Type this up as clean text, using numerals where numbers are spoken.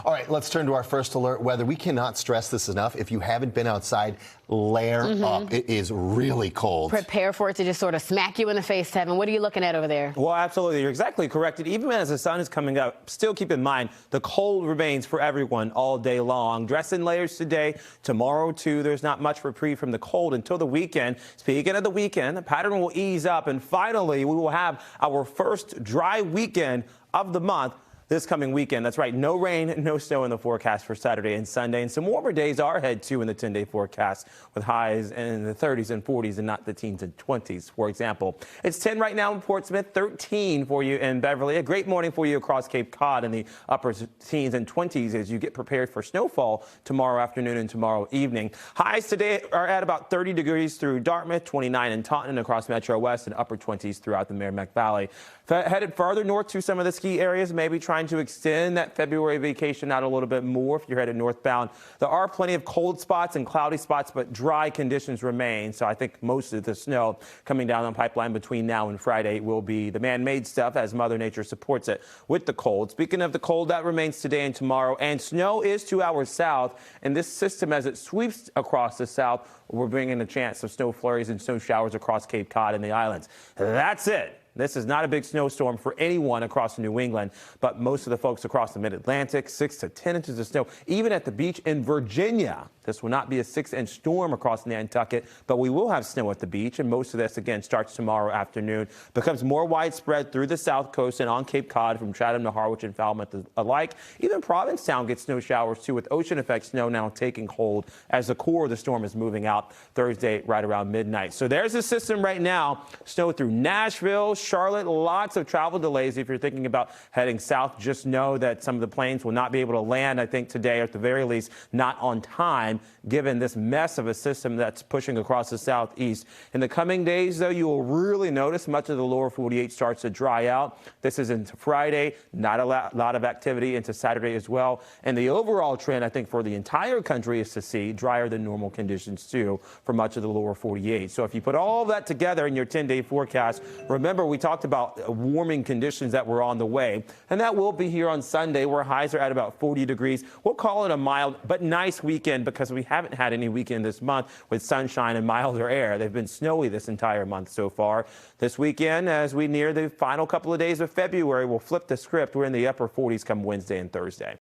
All right, let's turn to our first alert weather. We cannot stress this enough. If you haven't been outside, layer up. It is really cold. Prepare for it to just sort of smack you in the face, Tevin. What are you looking at over there? Well, absolutely. You're exactly correct. And even as the sun is coming up, still keep in mind the cold remains for everyone all day long. Dress in layers today. Tomorrow, too, there's not much reprieve from the cold until the weekend. Speaking of the weekend, the pattern will ease up. And finally, we will have our first dry weekend of the month this coming weekend. That's right, no rain, no snow in the forecast for Saturday and Sunday. And some warmer days are ahead, too, in the 10-day forecast with highs in the 30s and 40s and not the teens and 20s, for example. It's 10 right now in Portsmouth, 13 for you in Beverly. A great morning for you across Cape Cod in the upper teens and 20s as you get prepared for snowfall tomorrow afternoon and tomorrow evening. Highs today are at about 30 degrees through Dartmouth, 29 in Taunton across Metro West, and upper 20s throughout the Merrimack Valley. Headed farther north to some of the ski areas, maybe trying to extend that February vacation out a little bit more if you're headed northbound. There are plenty of cold spots and cloudy spots, but dry conditions remain. So I think most of the snow coming down the pipeline between now and Friday will be the man-made stuff as Mother Nature supports it with the cold. Speaking of the cold, that remains today and tomorrow. And snow is 2 hours south. And this system, as it sweeps across the south, we're bringing a chance of snow flurries and snow showers across Cape Cod and the islands. That's it. This is not a big snowstorm for anyone across New England, but most of the folks across the mid-Atlantic, 6 to 10 inches of snow, even at the beach in Virginia. This will not be a 6-inch storm across Nantucket, but we will have snow at the beach, and most of this, again, starts tomorrow afternoon, becomes more widespread through the south coast and on Cape Cod from Chatham to Harwich and Falmouth alike. Even Provincetown gets snow showers, too, with ocean effect snow now taking hold as the core of the storm is moving out Thursday right around midnight. So there's the system right now. Snow through Nashville, Charlotte, lots of travel delays. If you're thinking about heading south, just know that some of the planes will not be able to land, I think, today, or at the very least, not on time, given this mess of a system that's pushing across the southeast. In the coming days, though, you will really notice much of the lower 48 starts to dry out. This is into Friday, not a lot of activity into Saturday as well. And the overall trend, I think, for the entire country is to see drier than normal conditions, too, for much of the lower 48. So if you put all that together in your 10-day forecast, remember we talked about warming conditions that were on the way, and that will be here on Sunday, where highs are at about 40 degrees. We'll call it a mild but nice weekend because we haven't had any weekend this month with sunshine and milder air. They've been snowy this entire month so far. This weekend, as we near the final couple of days of February, we'll flip the script. We're in the upper 40s come Wednesday and Thursday.